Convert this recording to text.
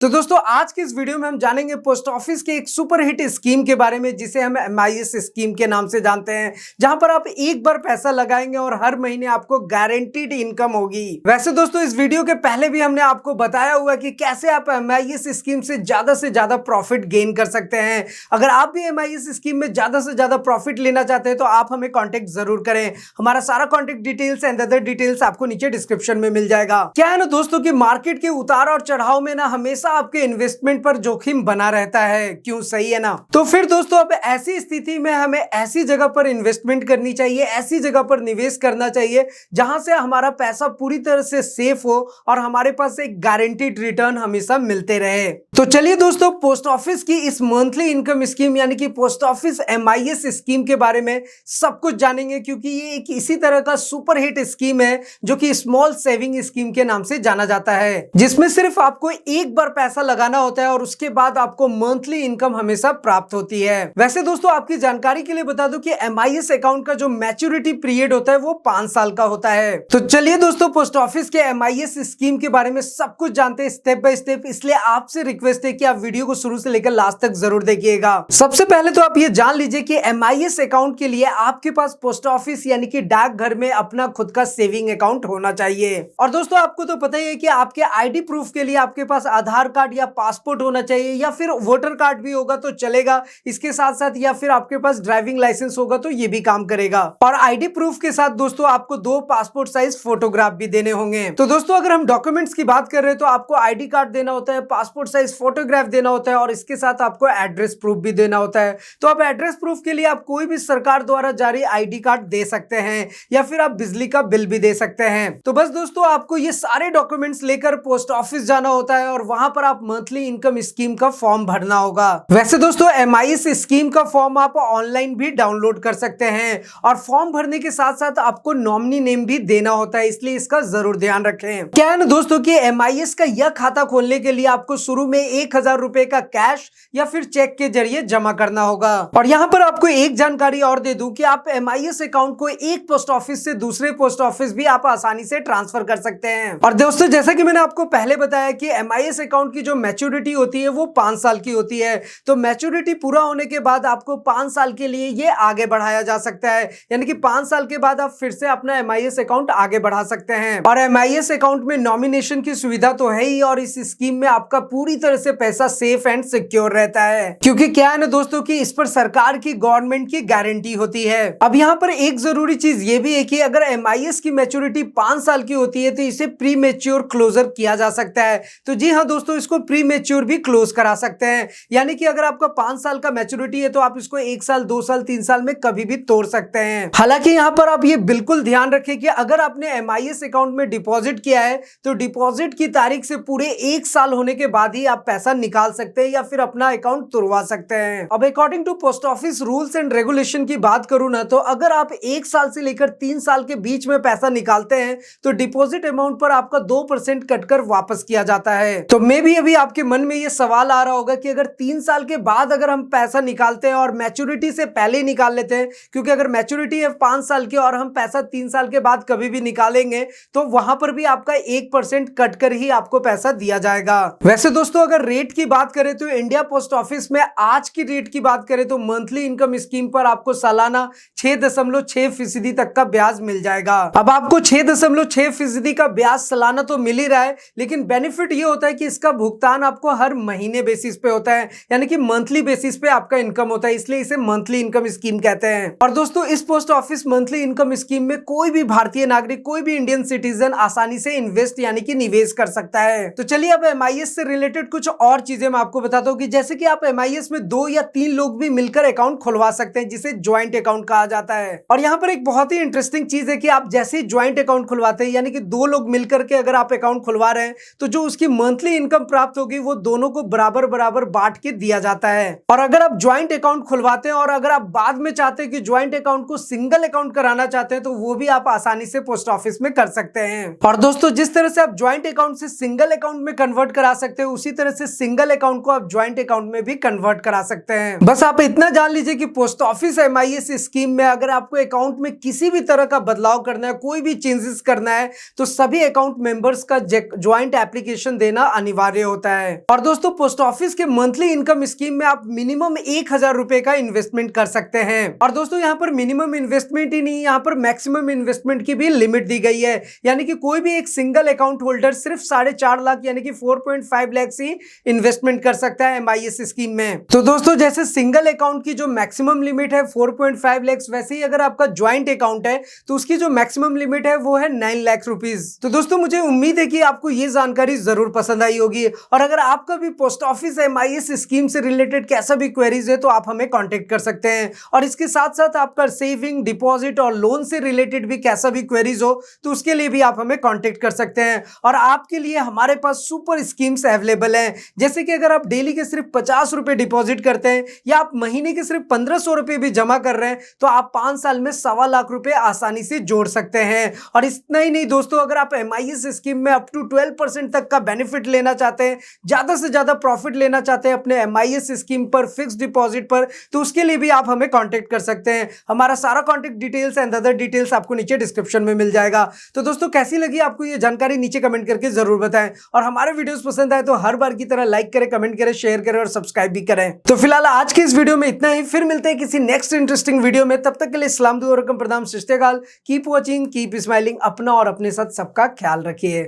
तो दोस्तों आज की इस वीडियो में हम जानेंगे पोस्ट ऑफिस के एक सुपर हिट स्कीम के बारे में जिसे हम MIS स्कीम के नाम से जानते हैं, जहां पर आप एक बार पैसा लगाएंगे और हर महीने आपको गारंटीड इनकम होगी। वैसे दोस्तों इस वीडियो के पहले भी हमने आपको बताया हुआ कि कैसे आप MIS स्कीम से ज्यादा प्रॉफिट गेन कर सकते हैं। अगर आप भी MIS स्कीम में ज्यादा से ज्यादा प्रॉफिट लेना चाहते हैं तो आप हमें कॉन्टेक्ट जरूर करें। हमारा सारा contact details and other details आपको नीचे डिस्क्रिप्शन में मिल जाएगा। क्या है ना दोस्तों की मार्केट के उतार और चढ़ाव में ना हमेशा आपके इन्वेस्टमेंट पर जोखिम बना रहता है, क्यों? सही है ना। तो फिर दोस्तों अब ऐसी स्थिति में हमें ऐसी जगह पर इन्वेस्टमेंट करनी चाहिए, ऐसी जगह पर निवेश करना चाहिए जहां से हमारा पैसा पूरी तरह से सेफ हो और हमारे पास एक गारंटीड रिटर्न हमेशा मिलते रहे। तो चलिए दोस्तों पोस्ट ऑफिस की इस मंथली इनकम स्कीम यानी कि पोस्ट ऑफिस MIS स्कीम के बारे में सब कुछ जानेंगे, क्योंकि ये एक इसी तरह का सुपर हिट स्कीम है जो कि स्मॉल सेविंग स्कीम के नाम से जाना जाता है, जिसमें सिर्फ आपको एक बार पैसा लगाना होता है और उसके बाद आपको मंथली इनकम हमेशा प्राप्त होती है। वैसे दोस्तों आपकी जानकारी के लिए बता दूं कि MIS अकाउंट का जो मैच्योरिटी पीरियड होता है वो 5 साल का होता है। तो चलिए दोस्तों पोस्ट ऑफिस के MIS स्कीम के बारे में सब कुछ जानते हैं स्टेप बाय स्टेप, इसलिए आपसे रिक्वेस्ट है कि आप वीडियो को शुरू से लेकर लास्ट तक जरूर देखिएगा। सबसे पहले तो आप ये जान लीजिए कि MIS अकाउंट के लिए आपके पास पोस्ट ऑफिस यानी कि डाकघर में अपना खुद का सेविंग अकाउंट होना चाहिए। और दोस्तों आपको तो पता ही है कि आपके ID प्रूफ के लिए आपके पास आधार कार्ड या पासपोर्ट होना चाहिए, या फिर वोटर कार्ड भी होगा तो चलेगा इसके साथ साथ, या फिर आपके पास ड्राइविंग लाइसेंस होगा तो ये भी काम करेगा। और ID प्रूफ के साथ दोस्तों आपको 2 पासपोर्ट साइज फोटोग्राफ भी देने होंगे। तो दोस्तों अगर हम डॉक्यूमेंट्स की बात कर रहे हैं तो आपको ID कार्ड देना होता है, पासपोर्ट साइज फोटोग्राफ देना होता है और इसके साथ आपको एड्रेस प्रूफ भी देना होता है। तो आप एड्रेस प्रूफ के लिए आप कोई भी सरकार द्वारा जारी ID कार्ड दे सकते हैं, या फिर आप बिजली का बिल भी दे सकते हैं। तो बस दोस्तों आपको ये सारे डॉक्यूमेंट्स लेकर पोस्ट ऑफिस जाना होता है और वहां पर आप मंथली इनकम स्कीम का फॉर्म भरना होगा। वैसे दोस्तों MIS स्कीम का फॉर्म आप ऑनलाइन भी डाउनलोड कर सकते हैं और फॉर्म भरने के साथ साथ आपको नॉमिनी नेम भी देना होता है, इसलिए इसका जरूर ध्यान रखें। क्या है ना दोस्तों कि MIS का यह खाता खोलने के लिए आपको शुरू में 1000 रुपए का कैश या फिर चेक के जरिए जमा करना होगा। और यहाँ पर आपको एक जानकारी और दे दूं कि आप MIS अकाउंट को एक पोस्ट ऑफिस से दूसरे पोस्ट ऑफिस भी आप आसानी से ट्रांसफर कर सकते हैं। और दोस्तों जैसा कि मैंने आपको पहले बताया कि MIS अकाउंट की जो मैच्योरिटी होती है वो 5 साल की होती है। तो मैच्योरिटी पूरा होने के बाद आपको 5 साल के लिए ये आगे बढ़ाया जा सकता है, यानी कि 5 साल के बाद आप फिर से अपना MIS अकाउंट आगे बढ़ा सकते हैं। और MIS अकाउंट में नॉमिनेशन की सुविधा तो है ही, और इस स्कीम में आपका पूरी तरह से पैसा सेफ एंड सिक्योर रहता है, क्योंकि क्या है ना दोस्तों कि इस पर सरकार की गवर्नमेंट की गारंटी होती है। अब यहाँ पर एक जरूरी चीज ये भी है कि अगर MIS की मैच्योरिटी 5 साल की होती है तो इसे प्री मैच्योर क्लोजर किया जा सकता है। तो जी हाँ दोस्तों इसको प्री मैच्योर भी क्लोज करा सकते हैं, यानी कि अगर आपका 5 साल का मैच्योरिटी है तो आप इसको 1 साल 2 साल 3 साल में कभी भी तोड़ सकते हैं। हालांकि यहाँ पर आप ये बिल्कुल ध्यान रखें कि अगर आपने MIS अकाउंट में डिपॉजिट किया है तो डिपॉजिट की तारीख से पूरे 1 साल होने के बाद ही आप पैसा निकाल सकते हैं या फिर अपना अकाउंट तुड़वा सकते हैं। अब according to post office rules and regulation की बात करूं ना, तो अगर आप 1 साल से लेकर 3 साल के बीच में पैसा निकालते हैं तो डिपॉजिट अमाउंट पर आपका 2% कटकर वापस किया जाता है। तो मे भी अभी आपके मन में ये सवाल आ रहा होगा कि अगर 3 साल के बाद अगर हम पैसा निकालते हैं और मैच्योरिटी से पहले ही निकाल लेते हैं, क्योंकि अगर मैच्योरिटी है 5 साल की और हम पैसा 3 साल के बाद कभी भी निकालेंगे तो वहां पर भी आपका 1% कट कर ही आपको पैसा दिया जाएगा। वैसे दोस्तों अगर रेट की बात करें तो इंडिया पोस्ट ऑफिस में आज की रेट की बात करें तो मंथली इनकम स्कीम पर आपको सालाना 6.6% तक का ब्याज मिल जाएगा। अब आपको 6.6% का ब्याज सालाना तो मिल ही रहा है, लेकिन बेनिफिट ये होता है कि इसका भुगतान आपको हर महीने बेसिस पे होता है, यानी कि मंथली बेसिस पे आपका इनकम होता है, इसलिए इसे मंथली इनकम स्कीम कहते हैं। और दोस्तों इस post office monthly income scheme में कोई भी भारतीय नागरिक, कोई भी इंडियन सिटीजन आसानी से इन्वेस्ट यानी कि निवेश कर सकता है। तो चलिए अब MIS से रिलेटेड कुछ और चीजें मैं आपको बताता हूँ कि जैसे कि आप MIS में 2 या 3 लोग भी मिलकर अकाउंट खुलवा सकते हैं, जिसे ज्वाइंट अकाउंट कहा जाता है। और यहाँ पर एक बहुत ही इंटरेस्टिंग चीज है कि आप जैसे ही ज्वाइंट अकाउंट खुलवाते हैं, यानी कि 2 लोग मिलकर के अगर आप अकाउंट खुलवा रहे हैं तो जो उसकी मंथली इनकम प्राप्त होगी वो दोनों को बराबर बराबर बांट के दिया जाता है। और अगर आप ज्वाइंट अकाउंट खुलवाते हैं और अगर आप बाद में चाहते हैं कि ज्वाइंट अकाउंट को सिंगल अकाउंट कराना चाहते हैं तो वो भी आप आसानी से पोस्ट ऑफिस में कर सकते हैं। और दोस्तों जिस तरह से आप ज्वाइंट अकाउंट से सिंगल अकाउंट में कन्वर्ट करा सकते हैं, उसी तरह से सिंगल अकाउंट को आप ज्वाइंट अकाउंट में भी कन्वर्ट करा सकते हैं। बस आप इतना जान लीजिए कि पोस्ट ऑफिस MIS स्कीम में अगर आपको अकाउंट में किसी भी तरह का बदलाव करना है, कोई भी चेंजेस करना है, तो सभी अकाउंट मेंबर्स का ज्वाइंट एप्लीकेशन देना अनिवार्य अनिवार्य होता है। और दोस्तों पोस्ट ऑफिस के मंथली इनकम स्कीम में आप मिनिमम 1000 रुपए का इन्वेस्टमेंट कर सकते हैं। और दोस्तों यहाँ पर मिनिमम इन्वेस्टमेंट ही नहीं, यहाँ पर मैक्सिमम इन्वेस्टमेंट की भी लिमिट दी गई है, यानी कि कोई भी एक सिंगल अकाउंट होल्डर सिर्फ 4.5 लाख यानी कि 4.5 लाख ही इन्वेस्टमेंट कर सकता है MIS स्कीम में। तो दोस्तों जैसे सिंगल अकाउंट की जो मैक्सिमम लिमिट है 4.5 लाख, वैसे ही अगर आपका ज्वाइंट अकाउंट है तो उसकी जो मैक्सिमम लिमिट है वो है 9 लाख रुपीज। तो दोस्तों मुझे उम्मीद है कि आपको ये जानकारी जरूर पसंद आई होगी, और अगर आपका भी पोस्ट ऑफिस MIS स्कीम से रिलेटेड कैसा भी क्वेरीज है तो आप हमें कांटेक्ट कर सकते हैं। और इसके साथ साथ आपका सेविंग, डिपॉजिट और लोन से रिलेटेड भी कैसा भी क्वेरीज हो तो उसके लिए भी आप हमें कांटेक्ट कर सकते हैं। और आपके लिए हमारे पास सुपर स्कीम्स अवेलेबल हैं, जैसे कि अगर आप डेली के सिर्फ 50 रुपए डिपॉजिट करते हैं या आप महीने के सिर्फ 1500 रुपए भी जमा कर रहे हैं तो आप 5 साल में 1.25 लाख रुपए आसानी से जोड़ सकते हैं। और इतना ही नहीं दोस्तों, अगर आप MIS स्कीम में अप टू 12% तक का बेनिफिट लेना चाहते हैं, ज्यादा से ज्यादा प्रॉफिट लेना चाहते हैं अपने MIS स्कीम पर, फिक्स डिपॉजिट पर, तो उसके लिए भी आप हमें कांटेक्ट कर सकते हैं। हमारा सारा contact details and other details आपको नीचे डिस्क्रिप्शन में मिल जाएगा। तो दोस्तों कैसी लगी आपको ये जानकारी नीचे कमेंट करके जरूर बताएं, और हमारे वीडियोस पसंद आए तो हर बार की तरह लाइक करें, कमेंट करें, शेयर करें और सब्सक्राइब भी करें। तो फिलहाल आज की इस वीडियो में इतना ही, फिर मिलते हैं किसी नेक्स्ट इंटरेस्टिंग वीडियो में। तब तक के लिए सलाम दुआ और प्रणाम, सत श्री अकाल, कीप वॉचिंग, कीप स्माइलिंग, अपना और अपने साथ सबका ख्याल रखिए।